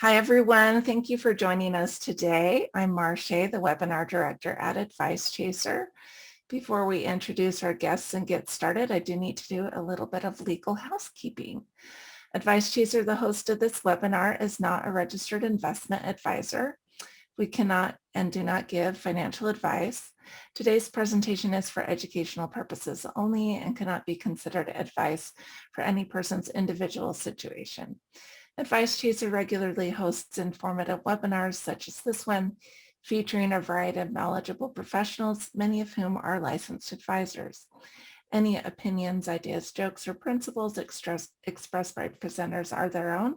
Hi, everyone. Thank you for joining us today. I'm Marche, the Webinar Director at Advice Chaser. Before we introduce our guests and get started, I do need to do a little bit of legal housekeeping. Advice Chaser, the host of this webinar, is not a registered investment advisor. We cannot and do not give financial advice. Today's presentation is for educational purposes only and cannot be considered advice for any person's individual situation. Advice Chaser regularly hosts informative webinars such as this one, featuring a variety of knowledgeable professionals, many of whom are licensed advisors. Any opinions, ideas, jokes, or principles expressed by presenters are their own,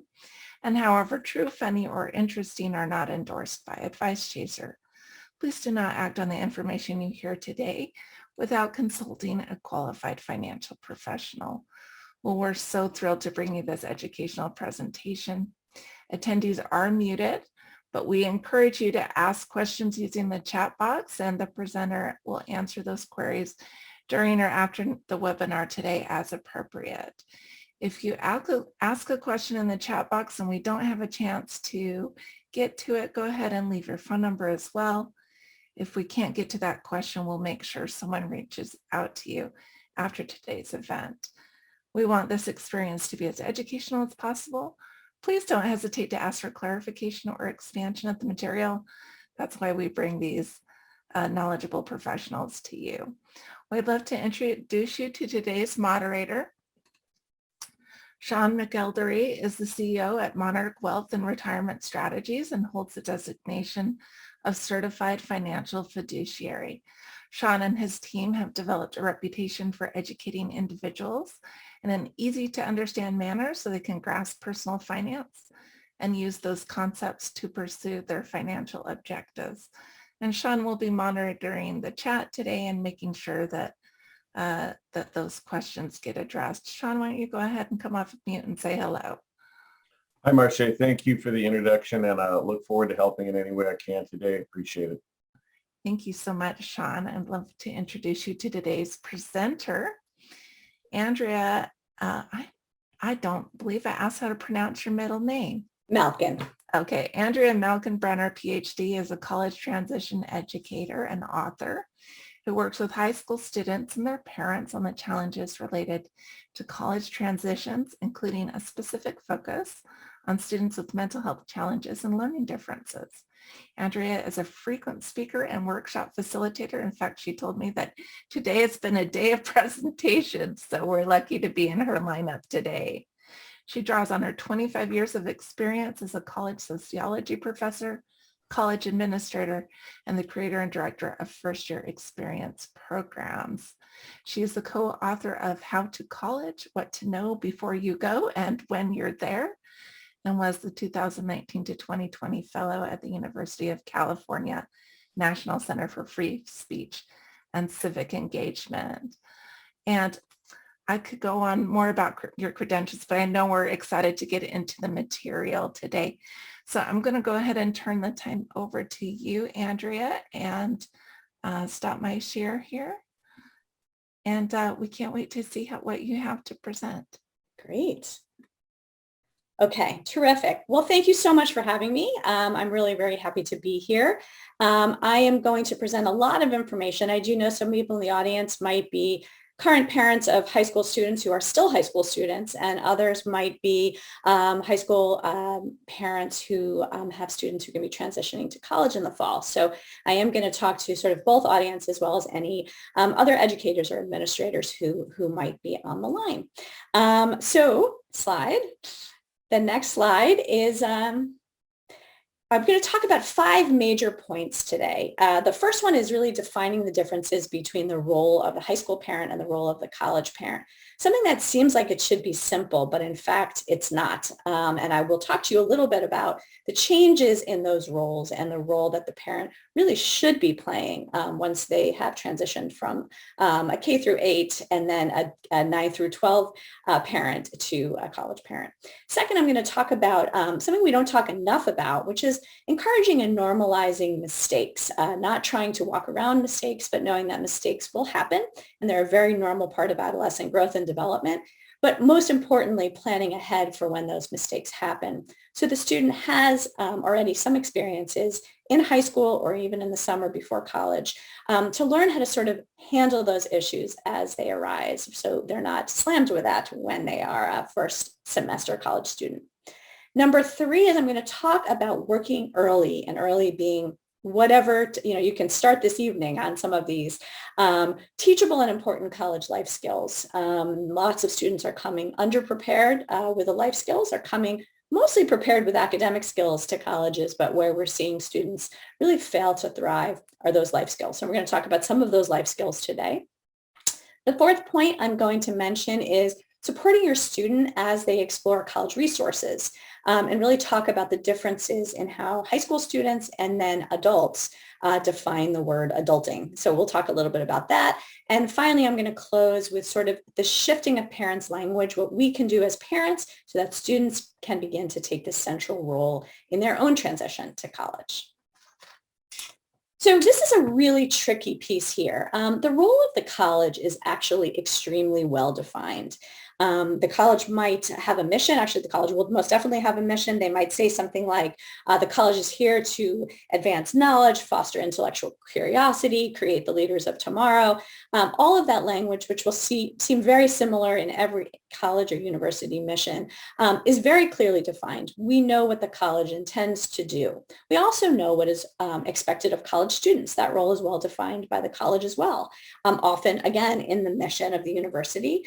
and however true, funny, or interesting are not endorsed by Advice Chaser. Please do not act on the information you hear today without consulting a qualified financial professional. Well, we're so thrilled to bring you this educational presentation. Attendees are muted, but we encourage you to ask questions using the chat box, and the presenter will answer those queries during or after the webinar today as appropriate. If you ask a question in the chat box and we don't have a chance to get to it, go ahead and leave your phone number as well. If we can't get to that question, we'll make sure someone reaches out to you after today's event. We want this experience to be as educational as possible. Please don't hesitate to ask for clarification or expansion of the material. That's why we bring these knowledgeable professionals to you. We'd love to introduce you to today's moderator. Sean McElderry is the CEO at Monarch Wealth and Retirement Strategies and holds the designation of Certified Financial Fiduciary. Sean and his team have developed a reputation for educating individuals in an easy to understand manner so they can grasp personal finance and use those concepts to pursue their financial objectives. And Sean will be monitoring the chat today and making sure that those questions get addressed. Sean, why don't you go ahead and come off of mute and say hello. Hi, Marche. Thank you for the introduction, and I look forward to helping in any way I can today. Appreciate it. Thank you so much, Sean. I'd love to introduce you to today's presenter. Andrea, I don't believe I asked how to pronounce your middle name. Malkin. Okay, Andrea Malkin-Brenner, PhD, is a college transition educator and author who works with high school students and their parents on the challenges related to college transitions, including a specific focus on students with mental health challenges and learning differences. Andrea is a frequent speaker and workshop facilitator. In fact, she told me that today has been a day of presentations, so we're lucky to be in her lineup today. She draws on her 25 years of experience as a college sociology professor, college administrator, and the creator and director of first-year experience programs. She is the co-author of How to College, What to Know Before You Go and When You're There, and was the 2019 to 2020 fellow at the University of California National Center for Free Speech and Civic Engagement. And I could go on more about your credentials, but I know we're excited to get into the material today. So I'm going to go ahead and turn the time over to you, Andrea, and stop my share here. And we can't wait to see what you have to present. Great. Okay, terrific. Well, thank you so much for having me. I'm really very happy to be here. I am going to present a lot of information. I do know some people in the audience might be current parents of high school students who are still high school students, and others might be high school parents who have students who are going to be transitioning to college in the fall. So I am going to talk to sort of both audience as well as any other educators or administrators who might be on the line. So the next slide is I'm going to talk about 5 major points today. The first one is really defining the differences between the role of the high school parent and the role of the college parent. Something that seems like it should be simple, but in fact, it's not. And I will talk to you a little bit about the changes in those roles and the role that the parent really should be playing once they have transitioned from a K through 8 and then a 9 through 12 parent to a college parent. Second, I'm going to talk about something we don't talk enough about, which is encouraging and normalizing mistakes, not trying to walk around mistakes, but knowing that mistakes will happen and they're a very normal part of adolescent growth and development. but most importantly, planning ahead for when those mistakes happen. So the student has already some experiences in high school or even in the summer before college to learn how to sort of handle those issues as they arise. So they're not slammed with that when they are a first semester college student. Number 3 is I'm going to talk about working early, and early being whatever, you can start this evening on some of these teachable and important college life skills. Lots of students are coming underprepared with the life skills, are coming mostly prepared with academic skills to colleges, but where we're seeing students really fail to thrive are those life skills. So we're going to talk about some of those life skills today. The 4th point I'm going to mention is supporting your student as they explore college resources and really talk about the differences in how high school students and then adults define the word adulting. So we'll talk a little bit about that. And finally, I'm going to close with sort of the shifting of parents' language, what we can do as parents so that students can begin to take this central role in their own transition to college. So this is a really tricky piece here. The role of the college is actually extremely well defined. The college might have a mission. Actually, the college will most definitely have a mission. They might say something like, the college is here to advance knowledge, foster intellectual curiosity, create the leaders of tomorrow. All of that language, which will seem very similar in every college or university mission, is very clearly defined. We know what the college intends to do. We also know what is expected of college students. That role is well defined by the college as well. Often, again, in the mission of the university,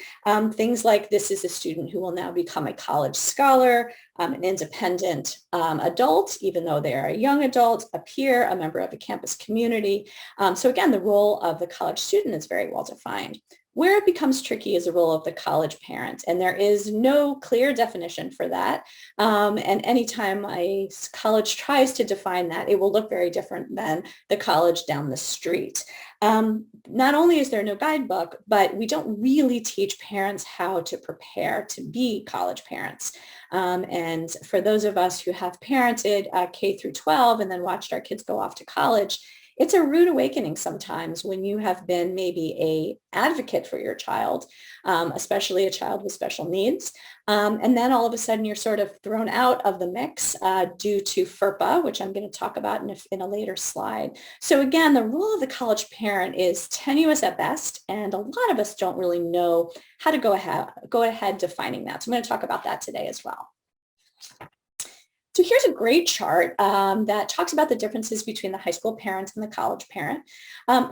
things like this is a student who will now become a college scholar, an independent adult, even though they are a young adult, a peer, a member of a campus community. So again, the role of the college student is very well defined. Where it becomes tricky is the role of the college parent, and there is no clear definition for that. And anytime a college tries to define that, it will look very different than the college down the street. Not only is there no guidebook, but we don't really teach parents how to prepare to be college parents. And for those of us who have parented K through 12 and then watched our kids go off to college, it's a rude awakening sometimes when you have been maybe an advocate for your child, especially a child with special needs. And then all of a sudden you're sort of thrown out of the mix due to FERPA, which I'm going to talk about in a later slide. So again, the role of the college parent is tenuous at best, and a lot of us don't really know how to go ahead defining that. So I'm going to talk about that today as well. So here's a great chart that talks about the differences between the high school parent and the college parent.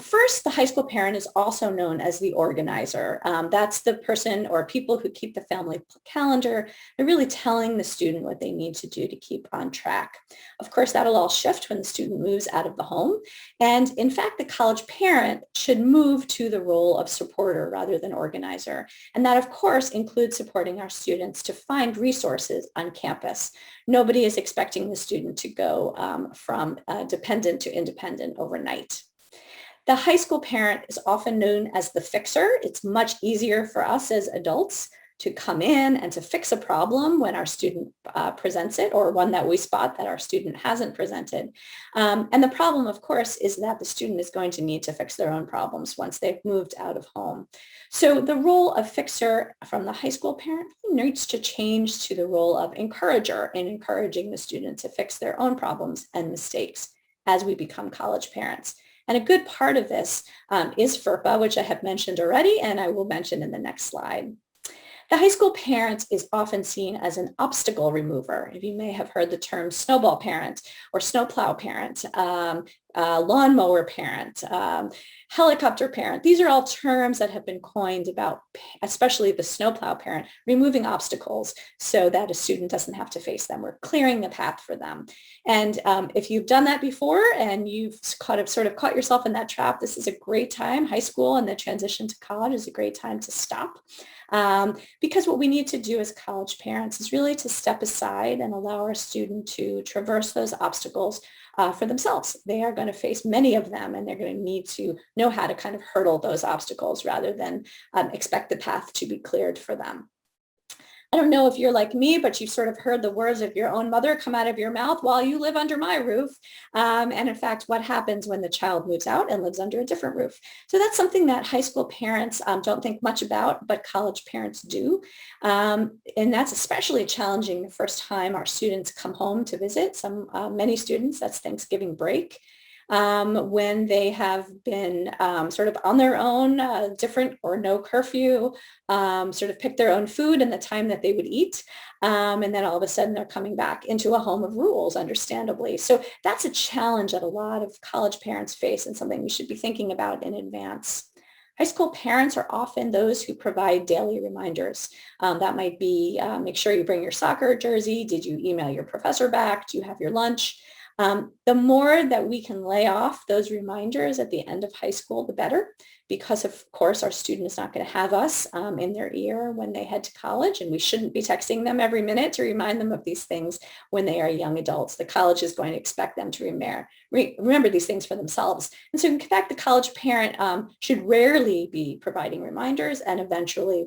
First, the high school parent is also known as the organizer. That's the person or people who keep the family calendar. They're really telling the student what they need to do to keep on track. Of course, that'll all shift when the student moves out of the home. And in fact, the college parent should move to the role of supporter rather than organizer. And that, of course, includes supporting our students to find resources on campus. Nobody is expecting the student to go from dependent to independent overnight. The high school parent is often known as the fixer. It's much easier for us as adults to come in and to fix a problem when our student presents it, or one that we spot that our student hasn't presented. And the problem, of course, is that the student is going to need to fix their own problems once they've moved out of home. So the role of fixer from the high school parent needs to change to the role of encourager in encouraging the student to fix their own problems and mistakes as we become college parents. And a good part of this is FERPA, which I have mentioned already, and I will mention in the next slide. The high school parent is often seen as an obstacle remover. You may have heard the term snowball parent or snowplow parent, lawnmower parent, helicopter parent. These are all terms that have been coined about, especially the snowplow parent, removing obstacles so that a student doesn't have to face them. We're clearing the path for them. And if you've done that before and you've sort of caught yourself in that trap, this is a great time. High school and the transition to college is a great time to stop. Because what we need to do as college parents is really to step aside and allow our student to traverse those obstacles for themselves. They are going to face many of them, and they're going to need to know how to kind of hurdle those obstacles rather than expect the path to be cleared for them. I don't know if you're like me, but you've sort of heard the words of your own mother come out of your mouth while you live under my roof. And in fact, what happens when the child moves out and lives under a different roof? So that's something that high school parents don't think much about, but college parents do. And that's especially challenging the first time our students come home to visit. Many students, that's Thanksgiving break. When they have been sort of on their own, different or no curfew, sort of pick their own food and the time that they would eat. And then all of a sudden they're coming back into a home of rules, understandably. So that's a challenge that a lot of college parents face and something we should be thinking about in advance. High school parents are often those who provide daily reminders. That might be make sure you bring your soccer jersey. Did you email your professor back? Do you have your lunch? The more that we can lay off those reminders at the end of high school, the better, because of course our student is not going to have us in their ear when they head to college, and we shouldn't be texting them every minute to remind them of these things when they are young adults. The college is going to expect them to remember these things for themselves. And so in fact, the college parent should rarely be providing reminders, and eventually,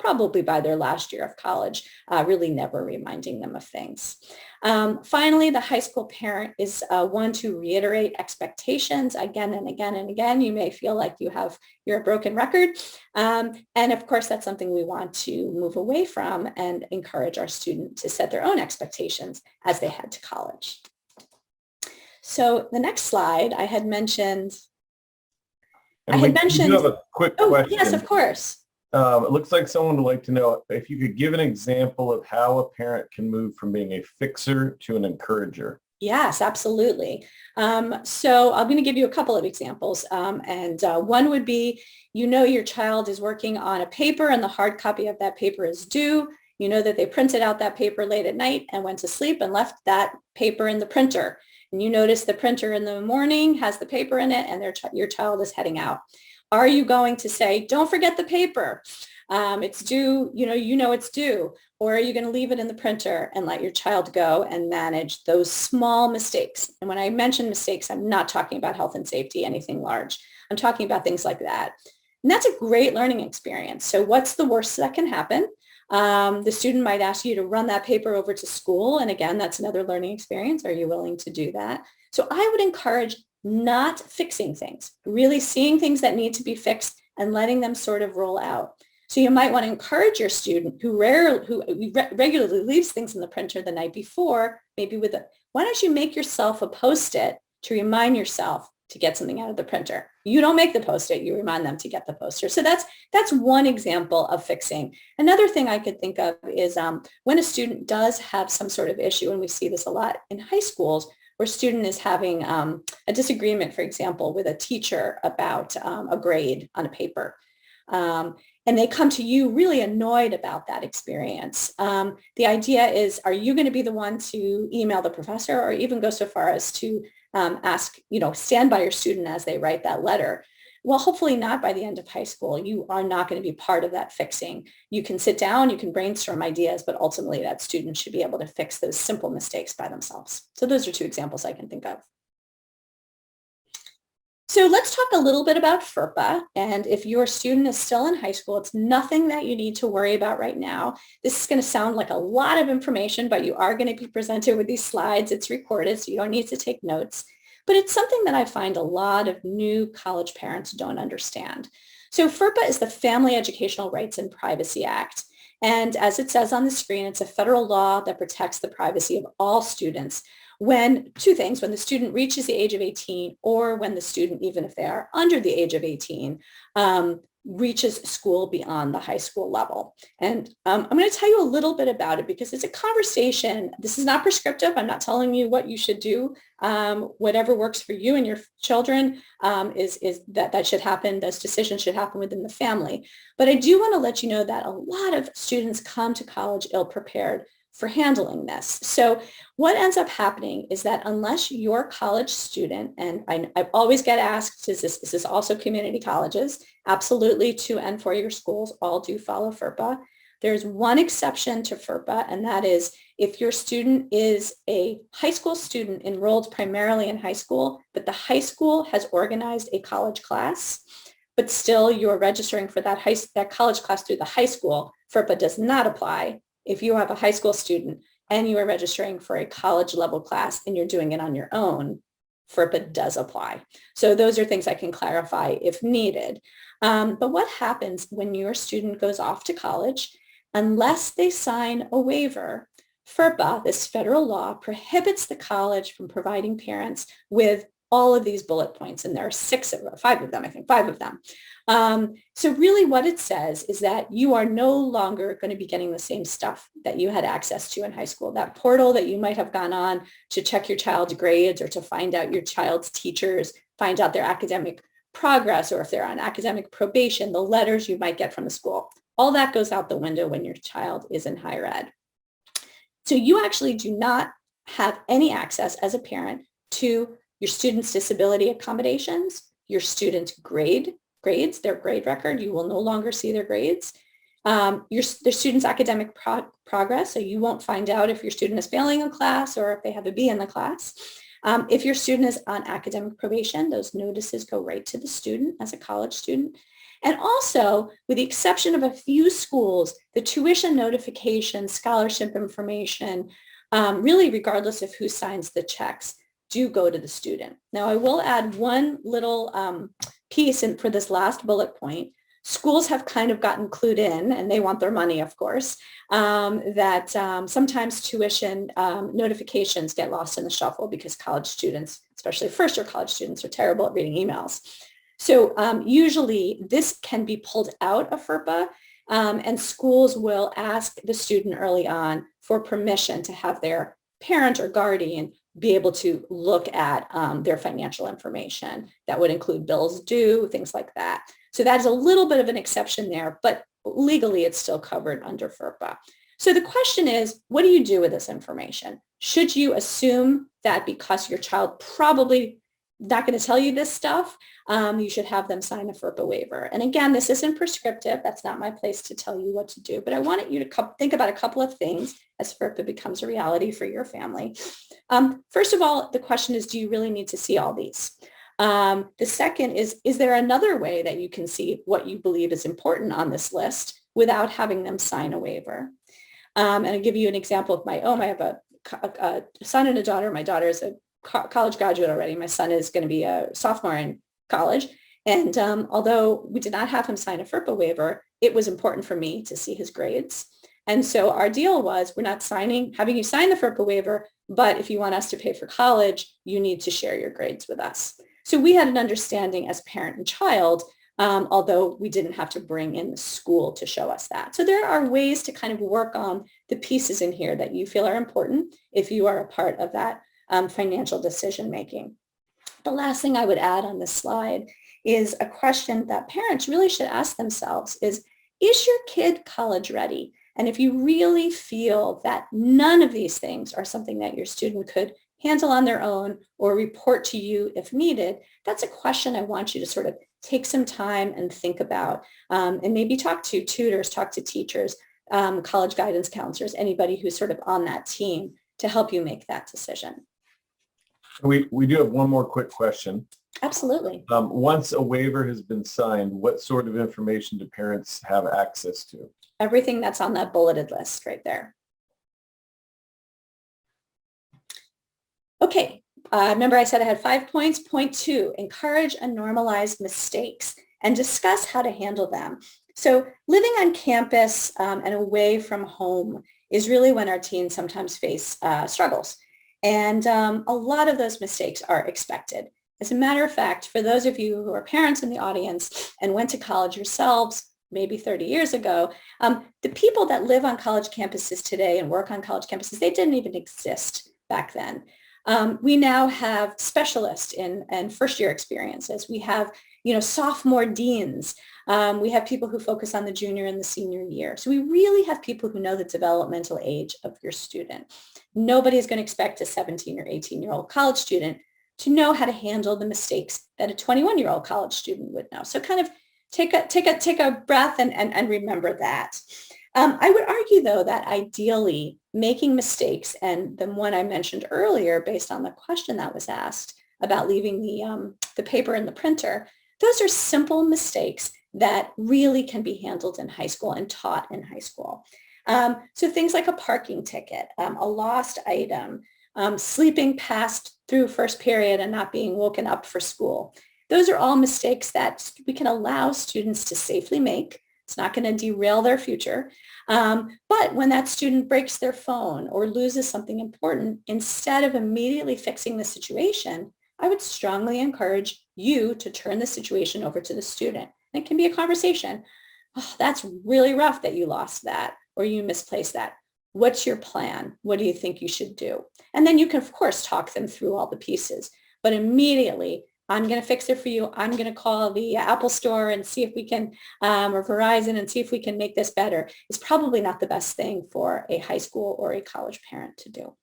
probably by their last year of college, really never reminding them of things. Finally, the high school parent is one to reiterate expectations again and again and again. You may feel like you're a broken record. And of course, that's something we want to move away from and encourage our student to set their own expectations as they head to college. So the next slide, I had mentioned. We do have a quick question. Yes, of course. It looks like someone would like to know if you could give an example of how a parent can move from being a fixer to an encourager. Yes, absolutely. So I'm going to give you a couple of examples. One would be, your child is working on a paper and the hard copy of that paper is due. You know that they printed out that paper late at night and went to sleep and left that paper in the printer. And you notice the printer in the morning has the paper in it and your child is heading out. Are you going to say, don't forget the paper? It's due, it's due. Or are you going to leave it in the printer and let your child go and manage those small mistakes? And when I mention mistakes, I'm not talking about health and safety, anything large. I'm talking about things like that. And that's a great learning experience. So what's the worst that can happen? The student might ask you to run that paper over to school. And again, that's another learning experience. Are you willing to do that? So I would encourage not fixing things, really seeing things that need to be fixed and letting them sort of roll out. So you might want to encourage your student who regularly leaves things in the printer the night before, maybe why don't you make yourself a Post-it to remind yourself to get something out of the printer? You don't make the Post-it, you remind them to get the poster. So that's one example of fixing. Another thing I could think of is when a student does have some sort of issue, and we see this a lot in high schools, where a student is having a disagreement, for example, with a teacher about a grade on a paper. And they come to you really annoyed about that experience. The idea is, are you going to be the one to email the professor or even go so far as to ask, stand by your student as they write that letter? Well, hopefully not by the end of high school. You are not going to be part of that fixing. You can sit down, you can brainstorm ideas, but ultimately that student should be able to fix those simple mistakes by themselves. So those are two examples I can think of. So let's talk a little bit about FERPA. And if your student is still in high school, it's nothing that you need to worry about right now. This is going to sound like a lot of information, but you are going to be presented with these slides. It's recorded, so you don't need to take notes. But it's something that I find a lot of new college parents don't understand. So FERPA is the Family Educational Rights and Privacy Act. And as it says on the screen, it's a federal law that protects the privacy of all students when the student reaches the age of 18 or when the student, even if they are under the age of 18, reaches school beyond the high school level. And I'm going to tell you a little bit about it because it's a conversation. This is not prescriptive. I'm not telling you what you should do. Whatever works for you and your children is that should happen. Those decisions should happen within the family. But I do want to let you know that a lot of students come to college ill-prepared for handling this. So what ends up happening is that unless your college student, and I always get asked, is this also community colleges? Absolutely, 2 and 4-year schools all do follow FERPA. There's one exception to FERPA, and that is if your student is a high school student enrolled primarily in high school, but the high school has organized a college class, but still you're registering for that college class through the high school, FERPA does not apply. if you have a high school student and you are registering for a college level class and you're doing it on your own, FERPA does apply. So those are things I can clarify if needed. But what happens when your student goes off to college, unless they sign a waiver? FERPA, this federal law, prohibits the college from providing parents with all of these bullet points, and there are five of them. So really what it says is that you are no longer going to be getting the same stuff that you had access to in high school. That portal that you might have gone on to check your child's grades or to find out your child's teachers, find out their academic progress, or if they're on academic probation, the letters you might get from the school, all that goes out the window when your child is in higher ed. So you actually do not have any access as a parent to your students' disability accommodations, your students' grades, their grade record. You will no longer see their grades. Their students' academic progress, so you won't find out if your student is failing a class or if they have a B in the class. If your student is on academic probation, those notices go right to the student as a college student. And also, with the exception of a few schools, the tuition notification, scholarship information, really regardless of who signs the checks, do go to the student. Now, I will add one little piece for this last bullet point. Schools have kind of gotten clued in, and they want their money, of course, that sometimes tuition notifications get lost in the shuffle because college students, especially first-year college students, are terrible at reading emails. So usually this can be pulled out of FERPA, and schools will ask the student early on for permission to have their parent or guardian be able to look at their financial information. That would include bills due, things like that. So that is a little bit of an exception there, but legally it's still covered under FERPA. So the question is, what do you do with this information? Should you assume that because your child probably not going to tell you this stuff, you should have them sign a FERPA waiver? And again, this isn't prescriptive. That's not my place to tell you what to do, but I wanted you to think about a couple of things as FERPA becomes a reality for your family. First of all, the question is, do you really need to see all these? The second is there another way that you can see what you believe is important on this list without having them sign a waiver? And I'll give you an example of my own. I have a son and a daughter. My daughter is a college graduate already. My son is going to be a sophomore in college. And although we did not have him sign a FERPA waiver, it was important for me to see his grades. And so our deal was, we're not having you sign the FERPA waiver, but if you want us to pay for college, you need to share your grades with us. So we had an understanding as parent and child, although we didn't have to bring in the school to show us that. So there are ways to kind of work on the pieces in here that you feel are important if you are a part of that financial decision making. The last thing I would add on this slide is a question that parents really should ask themselves is your kid college ready? And if you really feel that none of these things are something that your student could handle on their own or report to you if needed, that's a question I want you to sort of take some time and think about, and maybe talk to tutors, talk to teachers, college guidance counselors, anybody who's sort of on that team to help you make that decision. We do have one more quick question. Absolutely. Once a waiver has been signed, what sort of information do parents have access to? Everything that's on that bulleted list right there. Okay, remember I said I had 5 points. Point 2, encourage and normalize mistakes and discuss how to handle them. So living on campus and away from home is really when our teens sometimes face struggles. And a lot of those mistakes are expected. As a matter of fact, for those of you who are parents in the audience and went to college yourselves, maybe 30 years ago, the people that live on college campuses today and work on college campuses, they didn't even exist back then. We now have specialists in first year experiences. We have, sophomore deans. We have people who focus on the junior and the senior year. So we really have people who know the developmental age of your student. Nobody is going to expect a 17 or 18-year-old college student to know how to handle the mistakes that a 21-year-old college student would know. So kind of take a breath and remember that. I would argue, though, that ideally making mistakes, and the one I mentioned earlier based on the question that was asked about leaving the paper in the printer, those are simple mistakes that really can be handled in high school and taught in high school. So things like a parking ticket, a lost item, sleeping past through first period and not being woken up for school. Those are all mistakes that we can allow students to safely make. It's not going to derail their future. But when that student breaks their phone or loses something important, instead of immediately fixing the situation, I would strongly encourage you to turn the situation over to the student. And it can be a conversation. Oh, that's really rough that you lost that or you misplaced that. What's your plan? What do you think you should do? And then you can, of course, talk them through all the pieces. But immediately, I'm going to fix it for you. I'm going to call the Apple store and see if we can, or Verizon, and see if we can make this better. It's probably not the best thing for a high school or a college parent to do.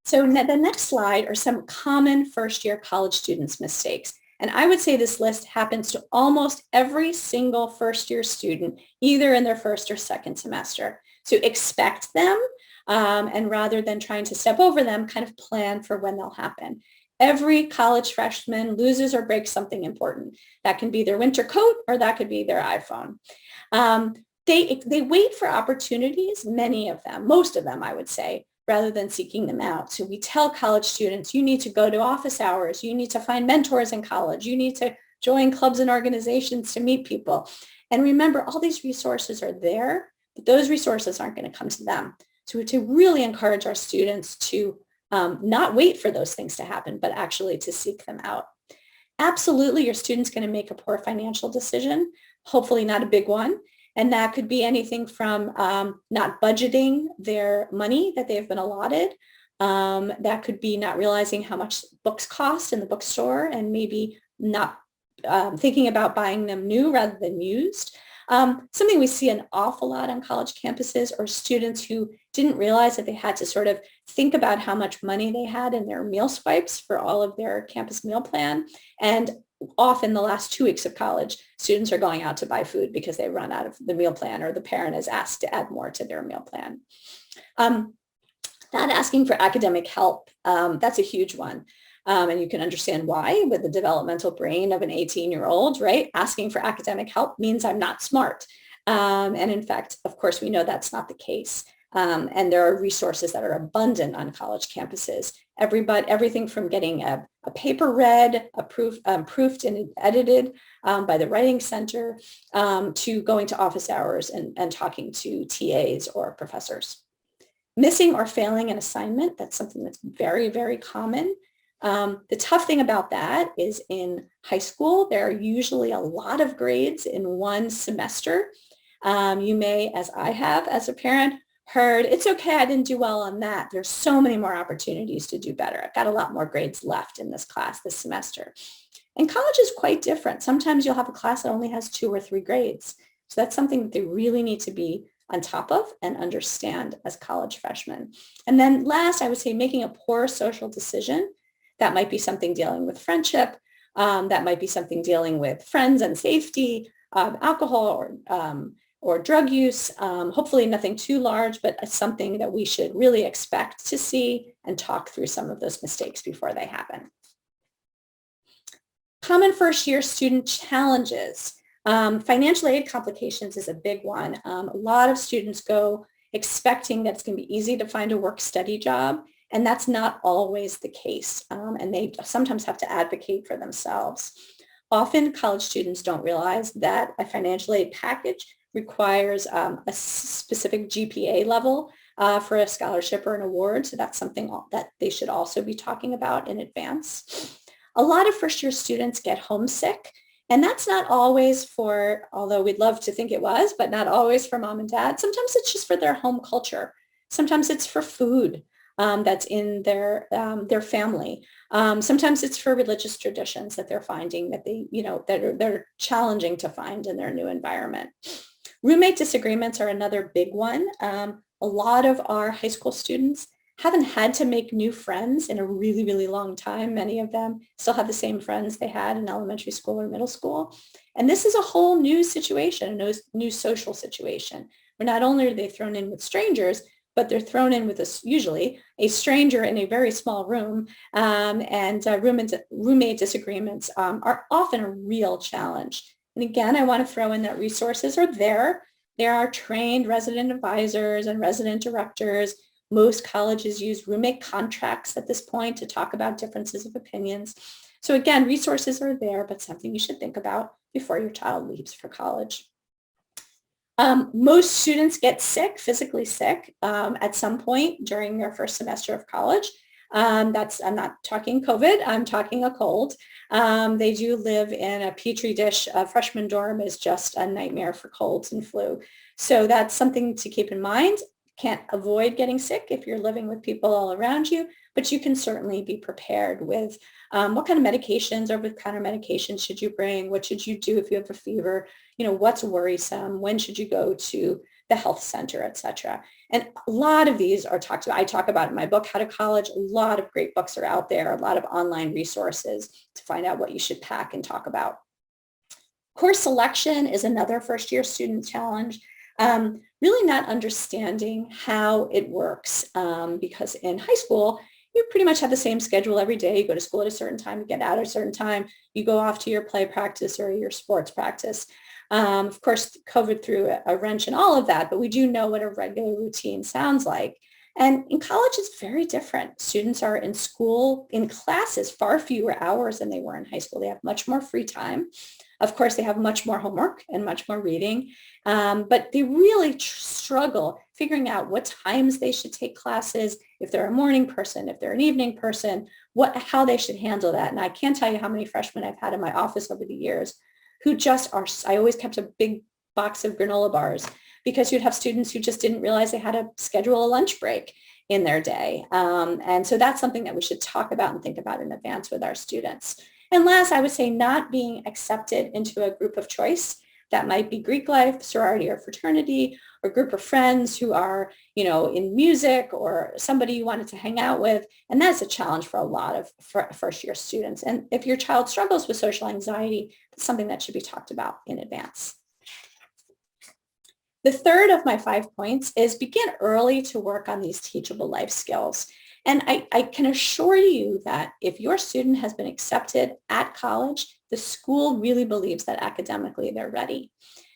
So the next slide are some common first-year college students' mistakes. And I would say this list happens to almost every single first-year student, either in their first or second semester. So expect them, and rather than trying to step over them, kind of plan for when they'll happen. Every college freshman loses or breaks something important. That can be their winter coat or that could be their iPhone. They wait for opportunities, many of them, most of them, I would say, rather than seeking them out. So we tell college students, you need to go to office hours, you need to find mentors in college, you need to join clubs and organizations to meet people. And remember, all these resources are there, but those resources aren't going to come to them. So to really encourage our students to not wait for those things to happen, but actually to seek them out. Absolutely, your student's going to make a poor financial decision, hopefully not a big one. And that could be anything from not budgeting their money that they've been allotted. That could be not realizing how much books cost in the bookstore and maybe not thinking about buying them new rather than used. Something we see an awful lot on college campuses are students who didn't realize that they had to sort of think about how much money they had in their meal swipes for all of their campus meal plan. And often the last 2 weeks of college, students are going out to buy food because they run out of the meal plan or the parent is asked to add more to their meal plan. Not asking for academic help, that's a huge one. And you can understand why with the developmental brain of an 18-year-old, right? Asking for academic help means I'm not smart. And in fact, of course, we know that's not the case. And there are resources that are abundant on college campuses. Everything from getting a paper read, proofed and edited by the Writing Center, to going to office hours and talking to TAs or professors. Missing or failing an assignment, that's something that's very, very common. The tough thing about that is in high school, there are usually a lot of grades in one semester. You may, as I have as a parent, heard, it's okay, I didn't do well on that. There's so many more opportunities to do better. I've got a lot more grades left in this class this semester. And college is quite different. Sometimes you'll have a class that only has 2 or 3 grades. So that's something that they really need to be on top of and understand as college freshmen. And then last, I would say making a poor social decision. That might be something dealing with friendship. That might be something dealing with friends and safety, alcohol or drug use. Hopefully nothing too large, but something that we should really expect to see and talk through some of those mistakes before they happen. Common first-year student challenges. Financial aid complications is a big one. A lot of students go expecting that it's going to be easy to find a work-study job. And that's not always the case. And they sometimes have to advocate for themselves. Often college students don't realize that a financial aid package requires a specific GPA level for a scholarship or an award. So that's something that they should also be talking about in advance. A lot of first-year students get homesick. And that's not always for, although we'd love to think it was, but not always for mom and dad. Sometimes it's just for their home culture. Sometimes it's for food. That's in their family. Sometimes it's for religious traditions that they're finding that they're challenging to find in their new environment. Roommate disagreements are another big one. A lot of our high school students haven't had to make new friends in a really, really long time. Many of them still have the same friends they had in elementary school or middle school. And this is a whole new situation, a new social situation, where not only are they thrown in with strangers, but they're thrown in with usually a stranger in a very small room, and roommate disagreements are often a real challenge. And again, I want to throw in that resources are there. There are trained resident advisors and resident directors. Most colleges use roommate contracts at this point to talk about differences of opinions. So again, resources are there, but something you should think about before your child leaves for college. Most students get sick, physically sick, at some point during their first semester of college. I'm not talking COVID, I'm talking a cold. They do live in a petri dish. A freshman dorm is just a nightmare for colds and flu. So that's something to keep in mind. Can't avoid getting sick if you're living with people all around you, but you can certainly be prepared with what kind of medications, over-the-counter medications should you bring? What should you do if you have a fever? What's worrisome? When should you go to the health center, et cetera? And a lot of these are talked about. I talk about in my book, How to College. A lot of great books are out there, a lot of online resources to find out what you should pack and talk about. Course selection is another first-year student challenge. Really not understanding how it works, because in high school, you pretty much have the same schedule every day. You go to school at a certain time, you get out at a certain time, you go off to your play practice or your sports practice. Of course, COVID threw a wrench in all of that, but we do know what a regular routine sounds like. And in college, it's very different. Students are in school, in classes, far fewer hours than they were in high school. They have much more free time. Of course, they have much more homework and much more reading, but they really struggle figuring out what times they should take classes, if they're a morning person, if they're an evening person, how they should handle that. And I can't tell you how many freshmen I've had in my office over the years who just are, I always kept a big box of granola bars because you'd have students who just didn't realize they had to schedule a lunch break in their day. And so that's something that we should talk about and think about in advance with our students. And last, I would say not being accepted into a group of choice. That might be Greek life, sorority or fraternity, or group of friends who are, in music or somebody you wanted to hang out with. And that's a challenge for a lot of first-year students. And if your child struggles with social anxiety, it's something that should be talked about in advance. The third of my 5 points is begin early to work on these teachable life skills. And I can assure you that if your student has been accepted at college, the school really believes that academically they're ready.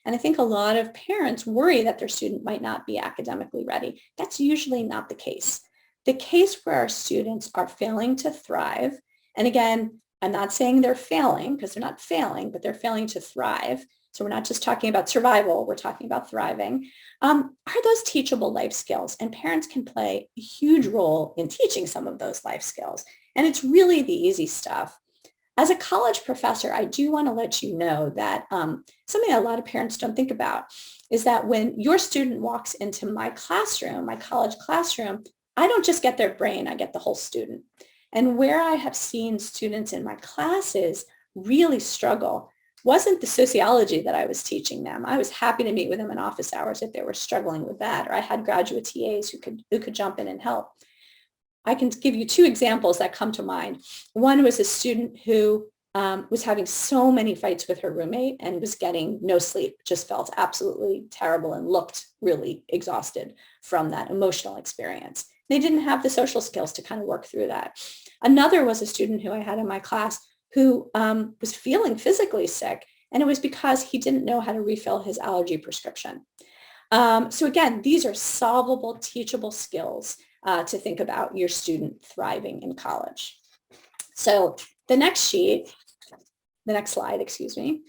And I think a lot of parents worry that their student might not be academically ready. That's usually not the case. The case where our students are failing to thrive, and again, I'm not saying they're failing because they're not failing, but they're failing to thrive. So we're not just talking about survival, we're talking about thriving, are those teachable life skills. And parents can play a huge role in teaching some of those life skills. And it's really the easy stuff. As a college professor, I do want to let you know that something that a lot of parents don't think about is that when your student walks into my classroom, my college classroom, I don't just get their brain, I get the whole student. And where I have seen students in my classes really struggle wasn't the sociology that I was teaching them. I was happy to meet with them in office hours if they were struggling with that, or I had graduate TAs who could jump in and help. I can give you 2 examples that come to mind. One was a student who was having so many fights with her roommate and was getting no sleep, just felt absolutely terrible and looked really exhausted from that emotional experience. They didn't have the social skills to kind of work through that. Another was a student who I had in my class who was feeling physically sick, and it was because he didn't know how to refill his allergy prescription. So again, these are solvable, teachable skills to think about your student thriving in college. So the next slide, excuse me.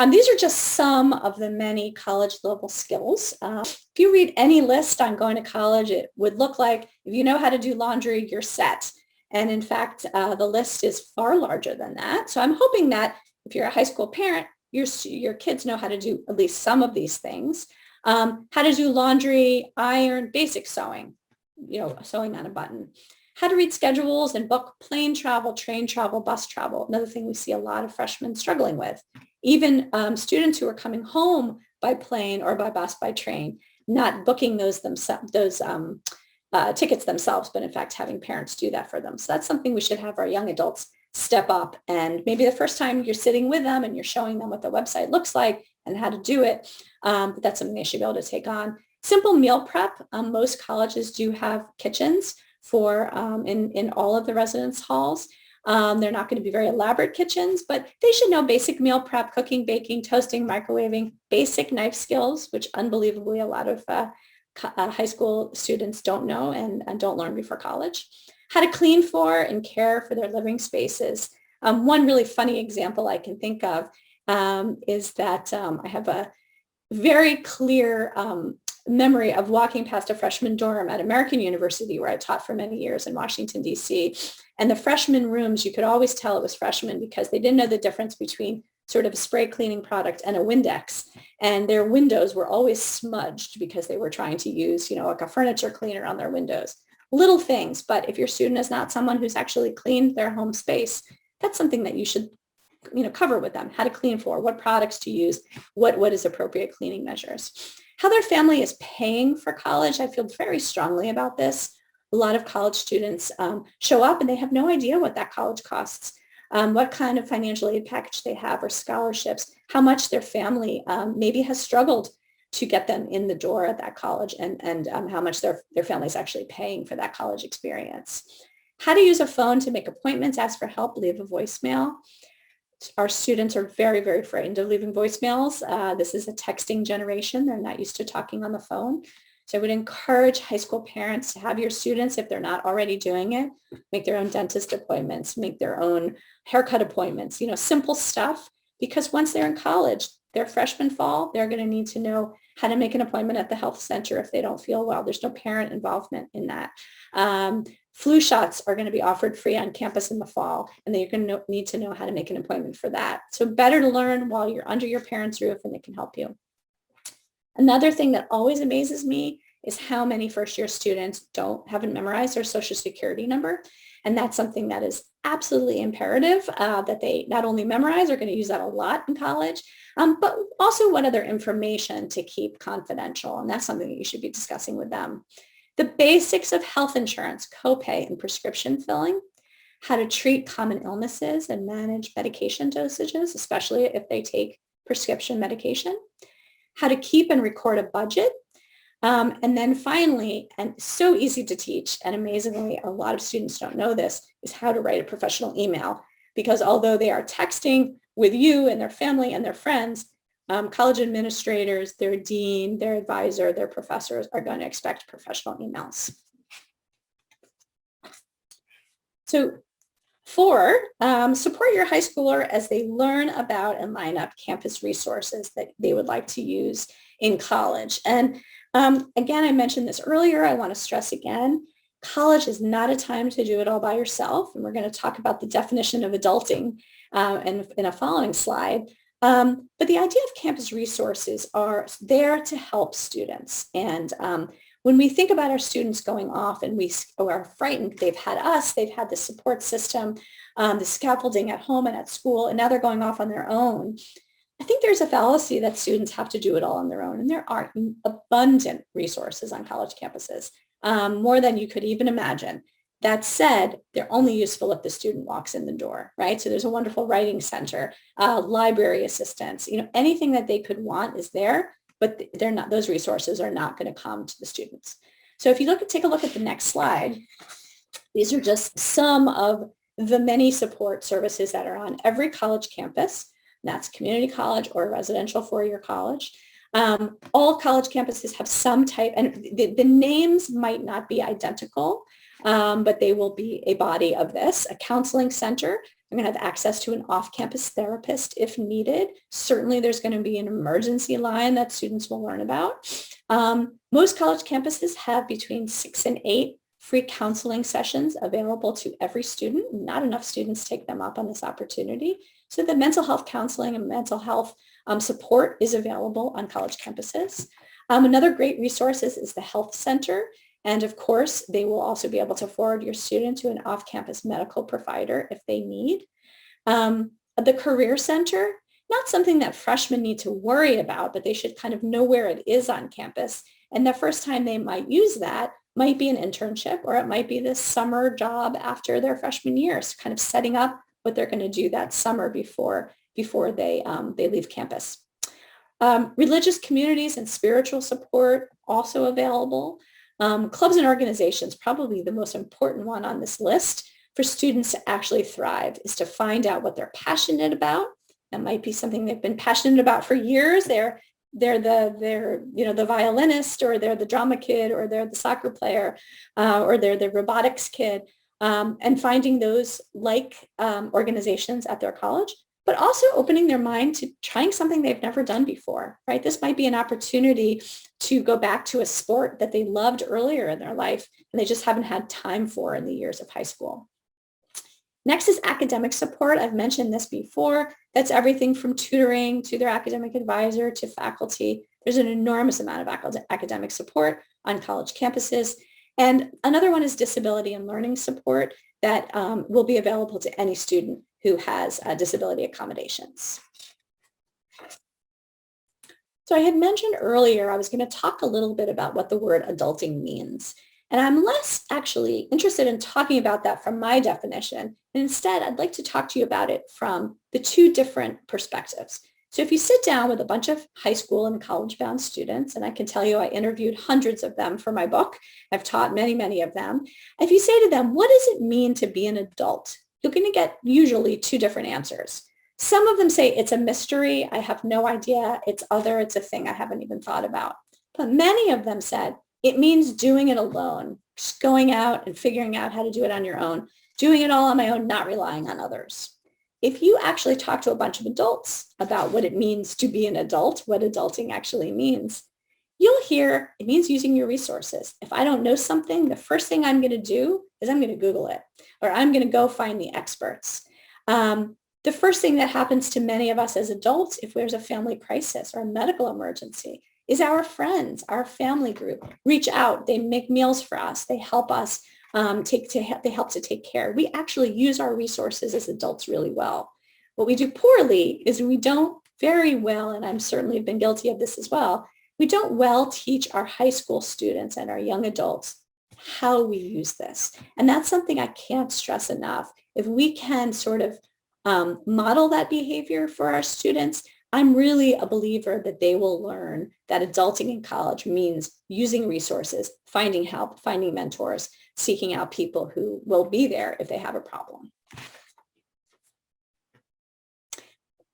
These are just some of the many college level skills. If you read any list on going to college, it would look like if you know how to do laundry, you're set. And in fact, the list is far larger than that. So I'm hoping that if you're a high school parent, your kids know how to do at least some of these things. How to do laundry, iron, basic sewing, sewing on a button. How to read schedules and book plane travel, train travel, bus travel. Another thing we see a lot of freshmen struggling with. Even students who are coming home by plane or by bus, by train, not booking those tickets themselves, but in fact having parents do that for them. So that's something we should have our young adults step up. And maybe the first time you're sitting with them and you're showing them what the website looks like and how to do it, but that's something they should be able to take on. Simple meal prep. Most colleges do have kitchens for in all of the residence halls. They're not going to be very elaborate kitchens, but they should know basic meal prep, cooking, baking, toasting, microwaving, basic knife skills, which unbelievably a lot of high school students don't know and don't learn before college. How to clean for and care for their living spaces. One really funny example I can think of is that I have a very clear memory of walking past a freshman dorm at American University, where I taught for many years in Washington, D.C. And the freshman rooms, you could always tell it was freshmen because they didn't know the difference between sort of a spray cleaning product and a Windex. And their windows were always smudged because they were trying to use, like a furniture cleaner on their windows. Little things, but if your student is not someone who's actually cleaned their home space, that's something that you should cover with them, how to clean for, what products to use, what is appropriate cleaning measures. How their family is paying for college, I feel very strongly about this. A lot of college students show up and they have no idea what that college costs, what kind of financial aid package they have or scholarships, how much their family maybe has struggled to get them in the door at that college and how much their family is actually paying for that college experience. How to use a phone to make appointments, ask for help, leave a voicemail. Our students are very, very frightened of leaving voicemails. This is a texting generation. They're not used to talking on the phone. So I would encourage high school parents to have your students, if they're not already doing it, make their own dentist appointments, make their own haircut appointments, simple stuff. Because once they're in college, their freshman fall, they're going to need to know how to make an appointment at the health center if they don't feel well. There's no parent involvement in that. Flu shots are going to be offered free on campus in the fall, and they're going to need to know how to make an appointment for that. So better to learn while you're under your parents' roof, and they can help you. Another thing that always amazes me is how many first-year students haven't memorized their social security number. And that's something that is absolutely imperative that they not only memorize, are going to use that a lot in college, but also what other information to keep confidential. And that's something that you should be discussing with them. The basics of health insurance, copay, and prescription filling, how to treat common illnesses and manage medication dosages, especially if they take prescription medication, how to keep and record a budget. And then finally, and so easy to teach, and amazingly, a lot of students don't know this, is how to write a professional email. Because although they are texting with you and their family and their friends, college administrators, their dean, their advisor, their professors are going to expect professional emails. So 4, support your high schooler as they learn about and line up campus resources that they would like to use in college. And again, I mentioned this earlier. I want to stress again, college is not a time to do it all by yourself. And we're going to talk about the definition of adulting in a following slide. But the idea of campus resources are there to help students. And when we think about our students going off and we are frightened, they've had us, they've had the support system, the scaffolding at home and at school, and now they're going off on their own. I think there's a fallacy that students have to do it all on their own. And there are abundant resources on college campuses, more than you could even imagine. That said, they're only useful if the student walks in the door, right? So there's a wonderful writing center, library assistants, anything that they could want is there, but they're not, those resources are not going to come to the students. So if you take a look at the next slide, these are just some of the many support services that are on every college campus. And that's community college or residential four-year college. All college campuses have some type, and the names might not be identical, but they will be a body of this. A counseling center, they're going to have access to an off-campus therapist if needed. Certainly there's going to be an emergency line that students will learn about. Most college campuses have between 6 and 8 free counseling sessions available to every student. Not enough students take them up on this opportunity. So the mental health counseling and mental health support is available on college campuses. Another great resource is the health center. And of course, they will also be able to forward your student to an off-campus medical provider if they need. The career center, not something that freshmen need to worry about, but they should kind of know where it is on campus. And the first time they might use that might be an internship, or it might be this summer job after their freshman year, so kind of setting up what they're going to do that summer before they leave campus. Religious communities and spiritual support also available. Clubs and organizations, probably the most important one on this list. for students to actually thrive is to find out what they're passionate about. That might be something they've been passionate about for years. They're the violinist, or they're the drama kid, or they're the soccer player, or they're the robotics kid, and finding those organizations at their college, but also opening their mind to trying something they've never done before, right? This might be an opportunity to go back to a sport that they loved earlier in their life and they just haven't had time for in the years of high school. Next is academic support. I've mentioned this before. That's everything from tutoring to their academic advisor to faculty. There's an enormous amount of academic support on college campuses. And another one is disability and learning support that will be available to any student who has disability accommodations. So I had mentioned earlier, I was going to talk a little bit about what the word adulting means. And I'm less actually interested in talking about that from my definition. And instead, I'd like to talk to you about it from the two different perspectives. So if you sit down with a bunch of high school and college-bound students, and I can tell you I interviewed hundreds of them for my book, I've taught many, many of them. If you say to them, what does it mean to be an adult? You're going to get usually two different answers. Some of them say it's a mystery. I have no idea. It's a thing I haven't even thought about. But many of them said, it means doing it alone, just going out and figuring out how to do it on your own, doing it all on my own, not relying on others. If you actually talk to a bunch of adults about what it means to be an adult, what adulting actually means, you'll hear it means using your resources. If I don't know something, the first thing I'm going to do is I'm going to Google it, or I'm going to go find the experts. The first thing that happens to many of us as adults, if there's a family crisis or a medical emergency, is our friends, our family group reach out. They make meals for us. They help us. They help to take care. We actually use our resources as adults really well. What we do poorly is we don't very well, and I'm certainly been guilty of this as well, we don't well teach our high school students and our young adults how we use this. And that's something I can't stress enough. If we can sort of model that behavior for our students, I'm really a believer that they will learn that adulting in college means using resources, finding help, finding mentors, seeking out people who will be there if they have a problem.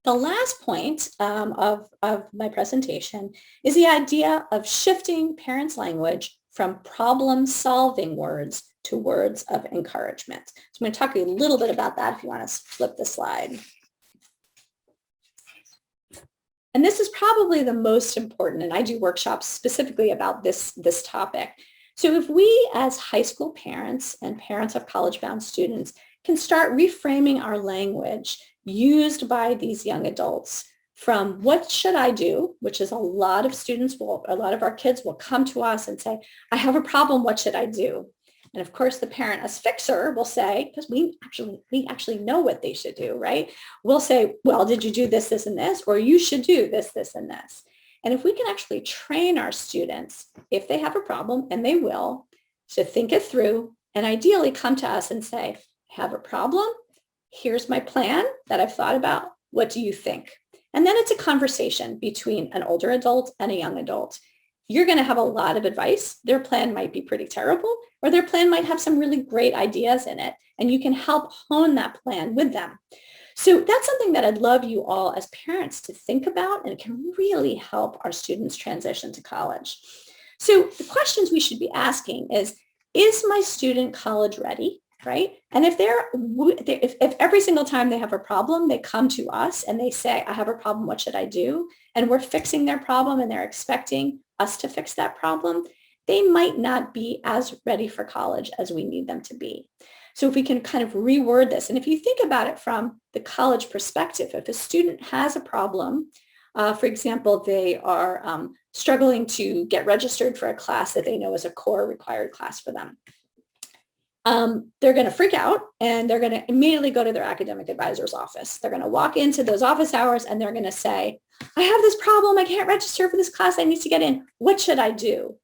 The last point of my presentation is the idea of shifting parents' language from problem-solving words to words of encouragement. So I'm going to talk to you a little bit about that if you want to flip the slide. And this is probably the most important, and I do workshops specifically about this topic. So if we as high school parents and parents of college-bound students can start reframing our language used by these young adults from what should I do, which is a lot of our kids will come to us and say, I have a problem, what should I do? And of course, the parent as fixer will say, because we actually know what they should do, right? We'll say, well, did you do this, this, and this? Or you should do this, this, and this. And if we can actually train our students, if they have a problem, and they will, to think it through and ideally come to us and say, I have a problem. Here's my plan that I've thought about. What do you think? And then it's a conversation between an older adult and a young adult. You're going to have a lot of advice. Their plan might be pretty terrible, or their plan might have some really great ideas in it, and you can help hone that plan with them. So that's something that I'd love you all as parents to think about, and it can really help our students transition to college. So the questions we should be asking is my student college ready? Right? And if every single time they have a problem, they come to us and they say, I have a problem, what should I do? And we're fixing their problem and they're expecting us to fix that problem, they might not be as ready for college as we need them to be. So if we can kind of reword this, and if you think about it from the college perspective, if a student has a problem, for example, they are struggling to get registered for a class that they know is a core required class for them. They're going to freak out and they're going to immediately go to their academic advisor's office. They're going to walk into those office hours and they're going to say, I have this problem. I can't register for this class. I need to get in. What should I do?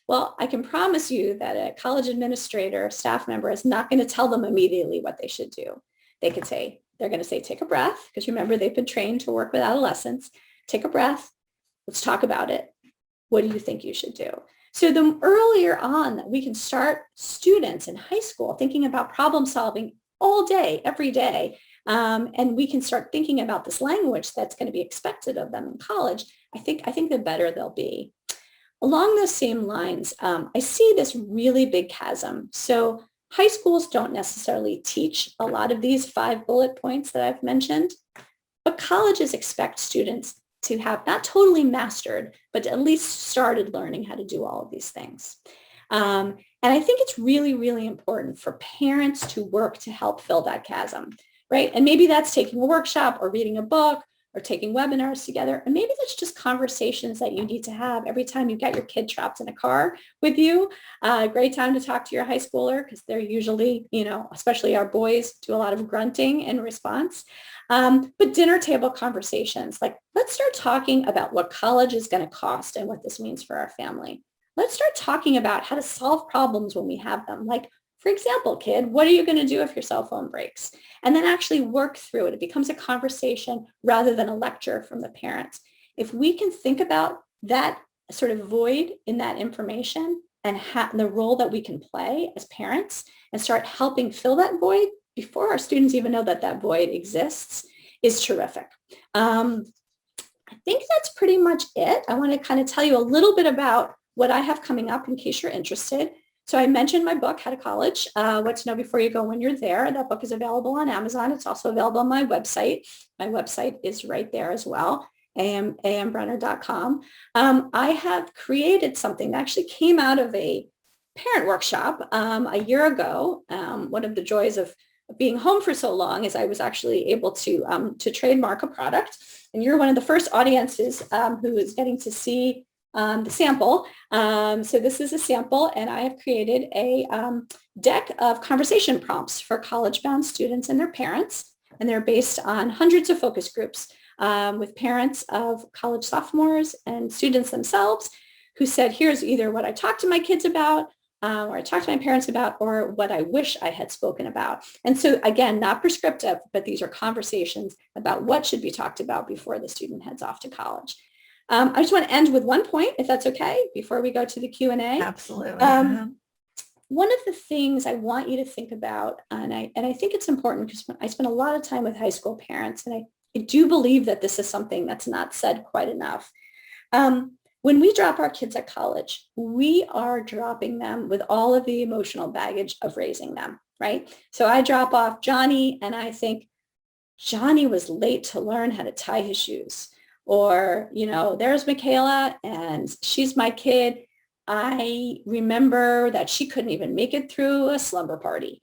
Well, I can promise you that a college administrator, staff member is not going to tell them immediately what they should do. They're going to say, take a breath, because remember, they've been trained to work with adolescents. Take a breath. Let's talk about it. What do you think you should do? So the earlier on that we can start students in high school thinking about problem solving all day, every day. And we can start thinking about this language that's going to be expected of them in college. I think the better they'll be. Along those same lines, I see this really big chasm. So high schools don't necessarily teach a lot of these 5 bullet points that I've mentioned, but colleges expect students to have not totally mastered, but at least started learning how to do all of these things. And I think it's really, really important for parents to work to help fill that chasm, right? And maybe that's taking a workshop or reading a book or taking webinars together. And maybe that's just conversations that you need to have every time you get your kid trapped in a car with you. Great time to talk to your high schooler because they're usually, especially our boys, do a lot of grunting in response. But dinner table conversations, like let's start talking about what college is going to cost and what this means for our family. Let's start talking about how to solve problems when we have them. Like, for example, kid, what are you going to do if your cell phone breaks? And then actually work through it. It becomes a conversation rather than a lecture from the parents. If we can think about that sort of void in that information and the role that we can play as parents and start helping fill that void before our students even know that that void exists is terrific. I think that's pretty much it. I want to kind of tell you a little bit about what I have coming up in case you're interested. So I mentioned my book, How to College, What to Know Before You Go When You're There. That book is available on Amazon. It's also available on my website. My website is right there as well, ambrenner.com. I have created something that actually came out of a parent workshop a year ago. One of the joys of being home for so long is I was actually able to trademark a product. And you're one of the first audiences who is getting to see the sample. So this is a sample, and I have created a deck of conversation prompts for college-bound students and their parents, and they're based on hundreds of focus groups with parents of college sophomores and students themselves who said, here's either what I talked to my kids about, or I talked to my parents about, or what I wish I had spoken about. And so again, not prescriptive, but these are conversations about what should be talked about before the student heads off to college. I just want to end with one point, if that's okay, before we go to the Q&A. Absolutely. One of the things I want you to think about, and I think it's important because I spend a lot of time with high school parents, and I do believe that this is something that's not said quite enough. When we drop our kids at college, we are dropping them with all of the emotional baggage of raising them, right? So I drop off Johnny, and I think, Johnny was late to learn how to tie his shoes. Or, there's Michaela and she's my kid. I remember that she couldn't even make it through a slumber party.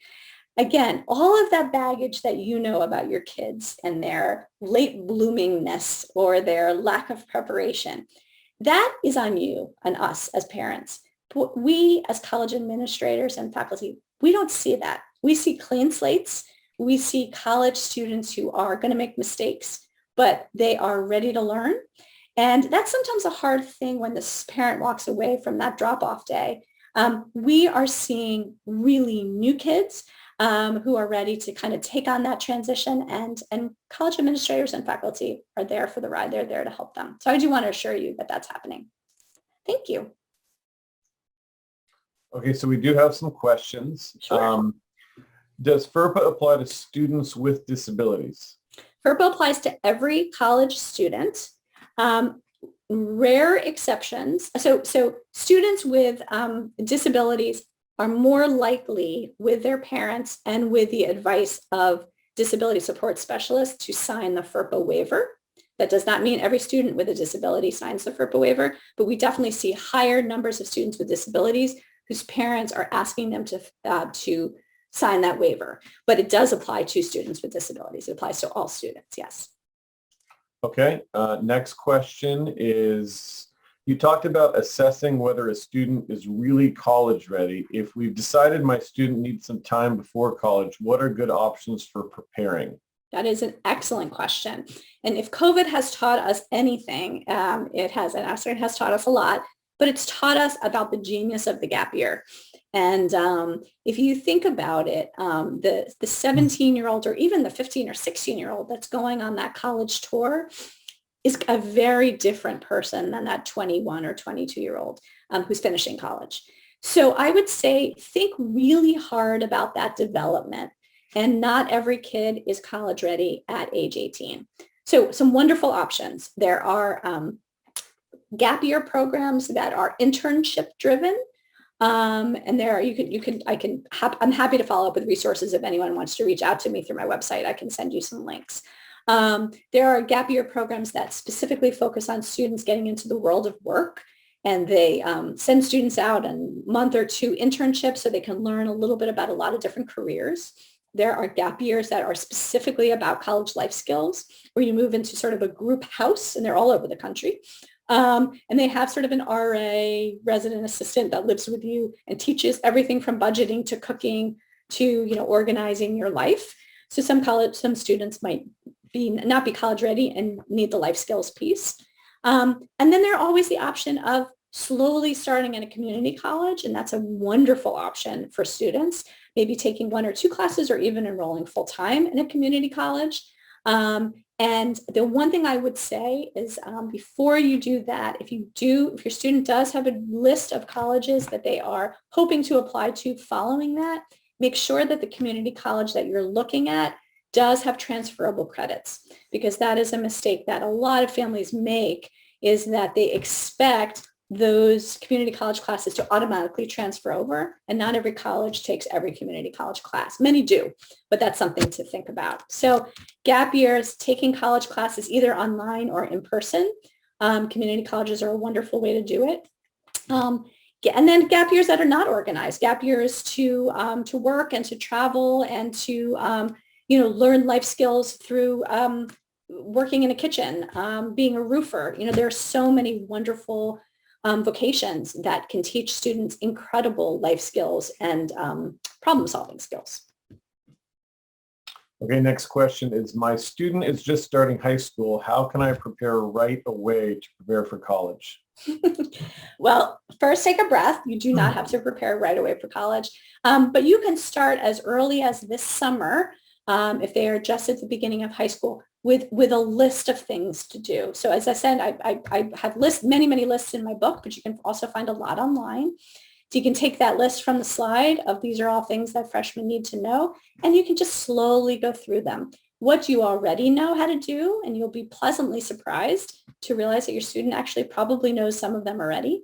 Again, all of that baggage that you know about your kids and their late bloomingness or their lack of preparation, that is on you and us as parents. But we as college administrators and faculty, we don't see that. We see clean slates. We see college students who are going to make mistakes, but they are ready to learn. And that's sometimes a hard thing when the parent walks away from that drop-off day. We are seeing really new kids who are ready to kind of take on that transition, and college administrators and faculty are there for the ride. They're there to help them. So I do want to assure you that that's happening. Thank you. Okay, so we do have some questions. Sure. Does FERPA apply to students with disabilities? FERPA applies to every college student. Rare exceptions. So students with disabilities are more likely with their parents and with the advice of disability support specialists to sign the FERPA waiver. That does not mean every student with a disability signs the FERPA waiver, but we definitely see higher numbers of students with disabilities whose parents are asking them to sign that waiver. But it does apply to students with disabilities. It applies to all students, yes. Okay, next question is, you talked about assessing whether a student is really college ready. If we've decided my student needs some time before college, what are good options for preparing? That is an excellent question. And if COVID has taught us anything, it has taught us a lot, but it's taught us about the genius of the gap year. And if you think about it, the 17-year-old or even the 15 or 16-year-old that's going on that college tour is a very different person than that 21 or 22-year-old who's finishing college. So I would say think really hard about that development and not every kid is college ready at age 18. So some wonderful options. There are gap year programs that are internship driven. And there I'm happy to follow up with resources if anyone wants to reach out to me through my website. I can send you some links. There are gap year programs that specifically focus on students getting into the world of work, and they send students out a month or two internships so they can learn a little bit about a lot of different careers. There are gap years that are specifically about college life skills, where you move into sort of a group house, and they're all over the country. And they have sort of an RA, resident assistant, that lives with you and teaches everything from budgeting to cooking to, organizing your life. So some students might not be college ready and need the life skills piece. And then there's always the option of slowly starting in a community college, and that's a wonderful option for students, maybe taking 1 or 2 classes or even enrolling full-time in a community college. And the one thing I would say is before you do that, if your student does have a list of colleges that they are hoping to apply to following that, make sure that the community college that you're looking at does have transferable credits, because that is a mistake that a lot of families make, is that they expect those community college classes to automatically transfer over, and not every college takes every community college class. Many do, but that's something to think about. So gap years, taking college classes either online or in person. Community colleges are a wonderful way to do it. And then gap years that are not organized, gap years to work and to travel and to learn life skills through working in a kitchen, being a roofer. There are so many wonderful vocations that can teach students incredible life skills and problem-solving skills. Okay, next question is, my student is just starting high school. How can I prepare right away to prepare for college? Well, first take a breath. You do not have to prepare right away for college, but you can start as early as this summer if they are just at the beginning of high school with a list of things to do. So as I said, I have many lists in my book, but you can also find a lot online. So you can take that list from the slide of these are all things that freshmen need to know, and you can just slowly go through them. What you already know how to do, and you'll be pleasantly surprised to realize that your student actually probably knows some of them already.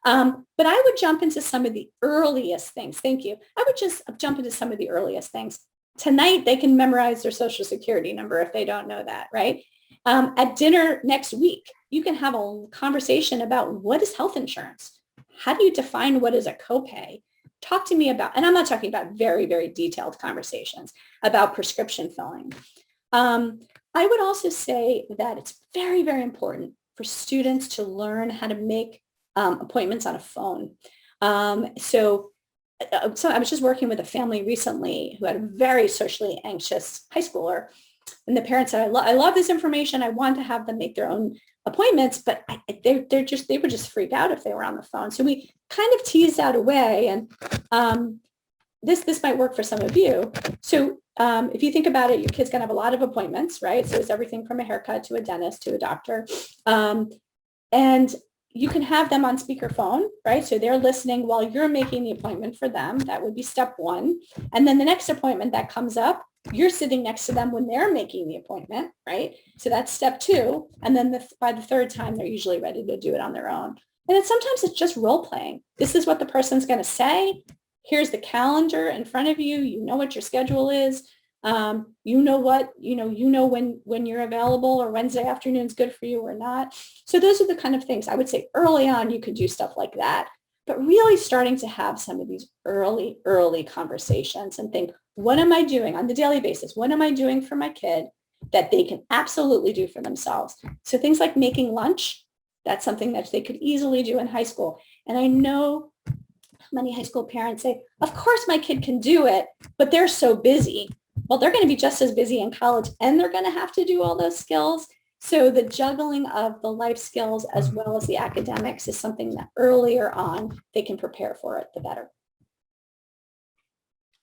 But I would jump into some of the earliest things. Thank you. I would just jump into some of the earliest things. Tonight, they can memorize their social security number if they don't know that, right? At dinner next week, you can have a conversation about what is health insurance? How do you define what is a copay? Talk to me about, and I'm not talking about very, very detailed conversations about prescription filling. I would also say that it's very, very important for students to learn how to make appointments on a phone. So I was just working with a family recently who had a very socially anxious high schooler, and the parents said, I love this information. I want to have them make their own appointments, but they would just freak out if they were on the phone. So we kind of teased out a way, and this might work for some of you. So if you think about it, your kid's going to have a lot of appointments, right? So it's everything from a haircut to a dentist to a doctor. And you can have them on speakerphone, right? So they're listening while you're making the appointment for them. That would be step 1. And then the next appointment that comes up, you're sitting next to them when they're making the appointment, right? So that's step 2. And then by the 3rd time, they're usually ready to do it on their own. And then sometimes it's just role playing. This is what the person's going to say. Here's the calendar in front of you. You know what your schedule is. You know when you're available, or Wednesday afternoon is good for you or not. So those are the kind of things I would say early on you could do stuff like that, but really starting to have some of these early conversations and think, what am I doing on the daily basis? What am I doing for my kid that they can absolutely do for themselves? So things like making lunch, that's something that they could easily do in high school. And I know many high school parents say, of course my kid can do it, but they're so busy. Well, they're going to be just as busy in college, and they're going to have to do all those skills. So the juggling of the life skills as well as the academics is something that earlier on they can prepare for it, the better.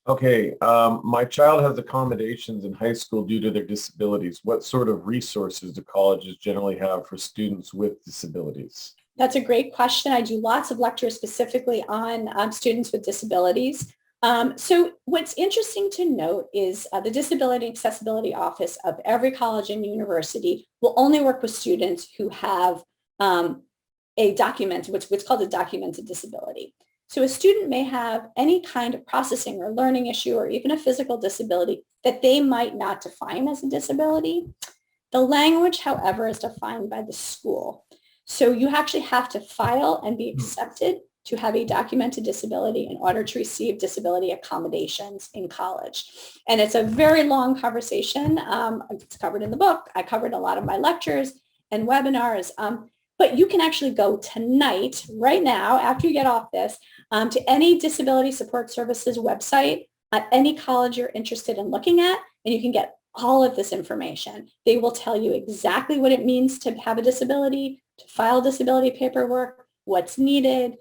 Okay, my child has accommodations in high school due to their disabilities. What sort of resources do colleges generally have for students with disabilities? That's a great question. I do lots of lectures specifically on students with disabilities. So what's interesting to note is the Disability Accessibility Office of every college and university will only work with students who have a document, what's called a documented disability. So a student may have any kind of processing or learning issue or even a physical disability that they might not define as a disability. The language, however, is defined by the school. So you actually have to file and be accepted to have a documented disability in order to receive disability accommodations in college. And it's a very long conversation. It's covered in the book. I covered a lot of my lectures and webinars. But you can actually go tonight, right now, after you get off this, to any Disability Support Services website at any college you're interested in looking at, and you can get all of this information. They will tell you exactly what it means to have a disability, to file disability paperwork, what's needed,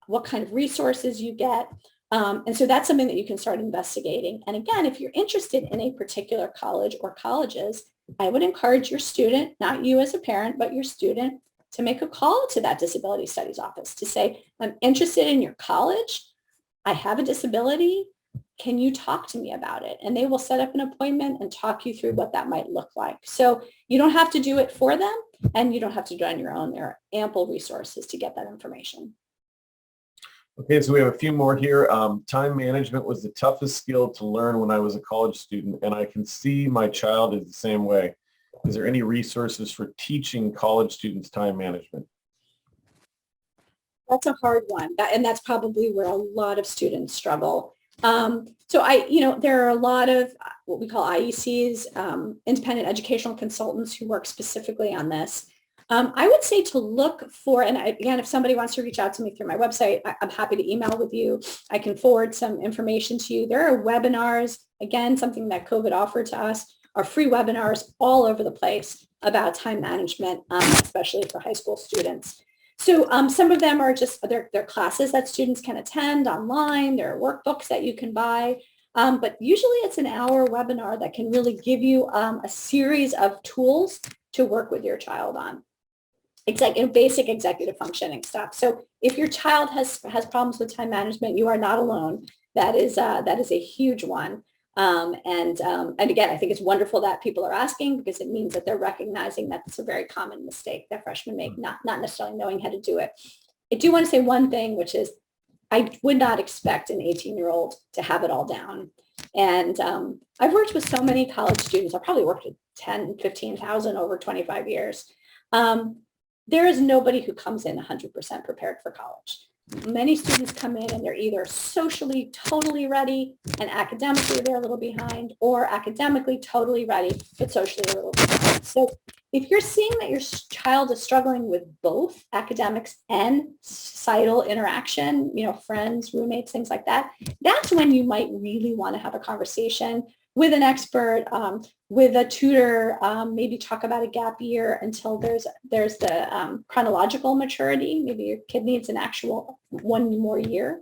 what kind of resources you get. And so that's something that you can start investigating. And again, if you're interested in a particular college or colleges, I would encourage your student, not you as a parent, but your student, to make a call to that disability studies office to say, I'm interested in your college. I have a disability. Can you talk to me about it? And they will set up an appointment and talk you through what that might look like. So you don't have to do it for them and you don't have to do it on your own. There are ample resources to get that information. Okay, so we have a few more here. Time management was the toughest skill to learn when I was a college student, and I can see my child is the same way. Is there any resources for teaching college students time management? That's a hard one, and that's probably where a lot of students struggle. So there are a lot of what we call IECs, independent educational consultants who work specifically on this. I would say to look for, and again, if somebody wants to reach out to me through my website, I'm happy to email with you. I can forward some information to you. There are webinars, again, something that COVID offered to us, are free webinars all over the place about time management, especially for high school students. So some of them are just, they're classes that students can attend online. There are workbooks that you can buy. But usually it's an hour webinar that can really give you a series of tools to work with your child on. Basic executive functioning stuff. So if your child has problems with time management, you are not alone. That is a huge one. And again, I think it's wonderful that people are asking because it means that they're recognizing that it's a very common mistake that freshmen make, not necessarily knowing how to do it. I do want to say one thing, which is I would not expect an 18-year-old to have it all down. And I've worked with so many college students. I've probably worked with 10, 15,000 over 25 years. There is nobody who comes in 100% prepared for college. Many students come in and they're either socially totally ready and academically they're a little behind, or academically totally ready but socially a little behind. So if you're seeing that your child is struggling with both academics and societal interaction, friends, roommates, things like that, that's when you might really want to have a conversation with an expert, with a tutor, maybe talk about a gap year until there's the chronological maturity. Maybe your kid needs an actual one more year.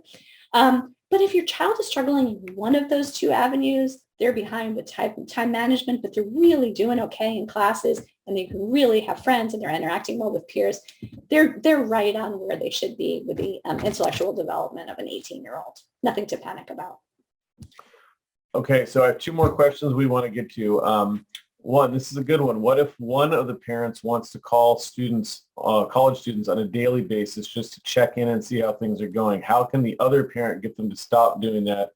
But if your child is struggling in one of those two avenues, they're behind with time management, but they're really doing okay in classes and they can really have friends and they're interacting well with peers, they're right on where they should be with the intellectual development of an 18-year-old. Nothing to panic about. Okay, so I have two more questions we want to get to. One, this is a good one. What if one of the parents wants to call students, college students on a daily basis just to check in and see how things are going? How can the other parent get them to stop doing that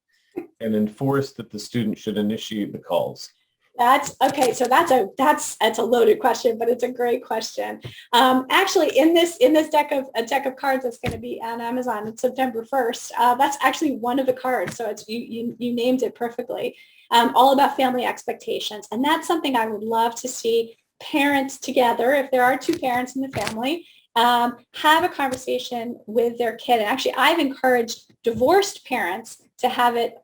and enforce that the student should initiate the calls? That's okay. So that's a loaded question, but it's a great question. Actually, in this deck of cards that's going to be on Amazon, it's September 1st. That's actually one of the cards. So it's you named it perfectly. All about family expectations, and that's something I would love to see parents together. If there are two parents in the family, have a conversation with their kid. And actually, I've encouraged divorced parents to have it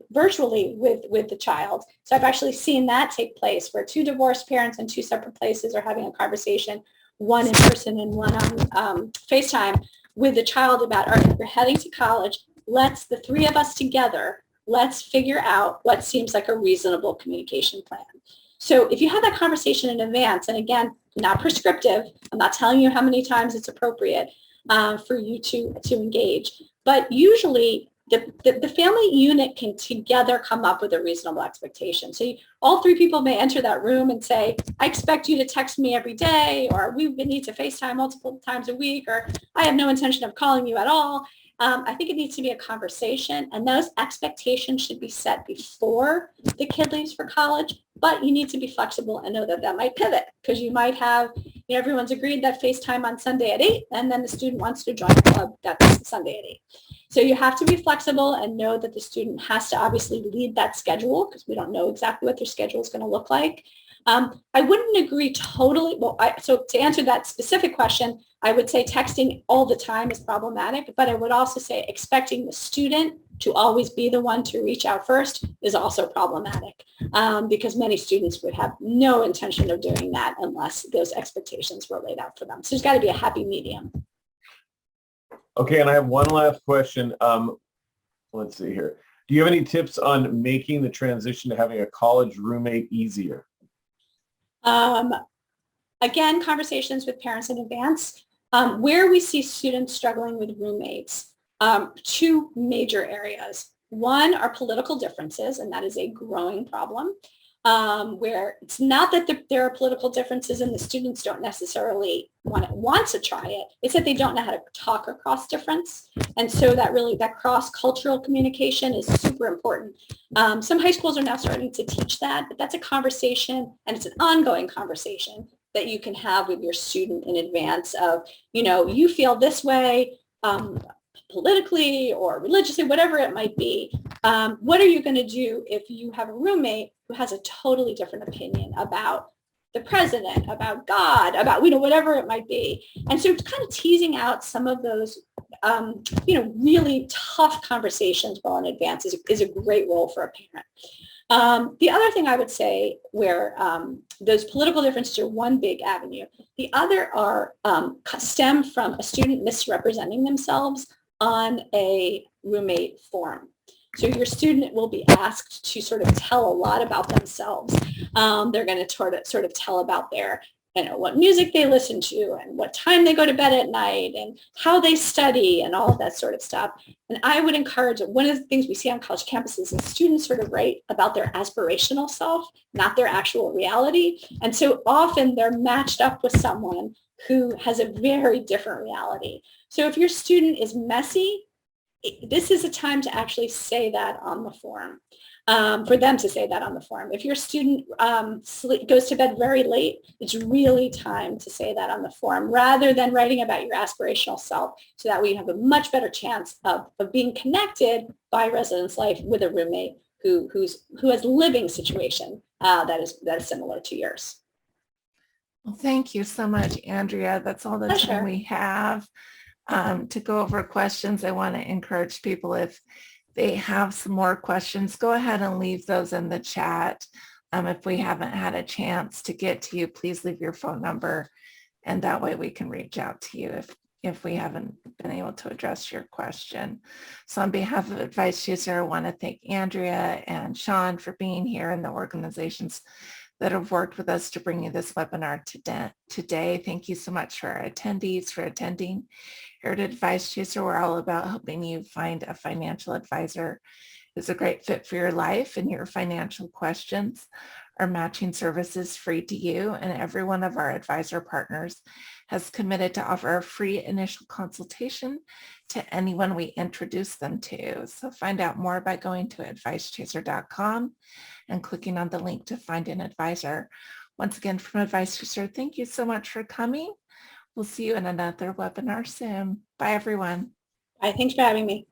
virtually with the child. So I've actually seen that take place where two divorced parents in two separate places are having a conversation, one in person and one on FaceTime with the child about, all right, you're heading to college. Let's, the three of us together, let's figure out what seems like a reasonable communication plan. So if you have that conversation in advance, and again, not prescriptive, I'm not telling you how many times it's appropriate for you to engage, but usually the family unit can together come up with a reasonable expectation. So all three people may enter that room and say, I expect you to text me every day, or we need to FaceTime multiple times a week, or I have no intention of calling you at all. I think it needs to be a conversation, and those expectations should be set before the kid leaves for college, but you need to be flexible and know that that might pivot, because you might have, everyone's agreed that FaceTime on Sunday at 8, and then the student wants to join a club that's Sunday at 8. So you have to be flexible and know that the student has to obviously lead that schedule, because we don't know exactly what their schedule is going to look like. I wouldn't agree totally. Well, so to answer that specific question, I would say texting all the time is problematic, but I would also say expecting the student to always be the one to reach out first is also problematic, because many students would have no intention of doing that unless those expectations were laid out for them. So there's got to be a happy medium. Okay, and I have one last question. Let's see here. Do you have any tips on making the transition to having a college roommate easier? Again, conversations with parents in advance. Where we see students struggling with roommates, two major areas. One are political differences, and that is a growing problem, where it's not that there are political differences and the students don't necessarily want to try it. It's that they don't know how to talk across difference. And so that cross-cultural communication is super important. Some high schools are now starting to teach that, but that's a conversation, and it's an ongoing conversation that you can have with your student in advance of, you feel this way politically or religiously, whatever it might be. What are you going to do if you have a roommate who has a totally different opinion about the president, about God, about, whatever it might be? And so kind of teasing out some of those, really tough conversations well in advance is a great role for a parent. The other thing I would say where those political differences are one big avenue. The other are stem from a student misrepresenting themselves on a roommate form. So your student will be asked to sort of tell a lot about themselves. They're going to sort of tell about their, what music they listen to and what time they go to bed at night and how they study and all of that sort of stuff. And I would encourage, one of the things we see on college campuses is students sort of write about their aspirational self, not their actual reality. And so often they're matched up with someone who has a very different reality. So if your student is messy, this is a time to actually say that on the form, for them to say that on the form. If your student goes to bed very late, it's really time to say that on the form rather than writing about your aspirational self, so that way you have a much better chance of being connected by residence life with a roommate who has a living situation that is similar to yours. Well, thank you so much, Andrea. That's all the time we have to go over questions. I want to encourage people, if they have some more questions, go ahead and leave those in the chat. If we haven't had a chance to get to you, please leave your phone number, and that way we can reach out to you if we haven't been able to address your question. So on behalf of Advice Chooser, I want to thank Andrea and Sean for being here, and the organizations that have worked with us to bring you this webinar today. Thank you so much for our attendees for attending. Here at Advice Chooser, we're all about helping you find a financial advisor who's a great fit for your life and your financial questions. Our matching service is free to you, and every one of our advisor partners has committed to offer a free initial consultation to anyone we introduce them to. So find out more by going to advicechooser.com and clicking on the link to find an advisor. Once again, from Advice Chooser, thank you so much for coming. We'll see you in another webinar soon. Bye, everyone. Bye. Thanks for having me.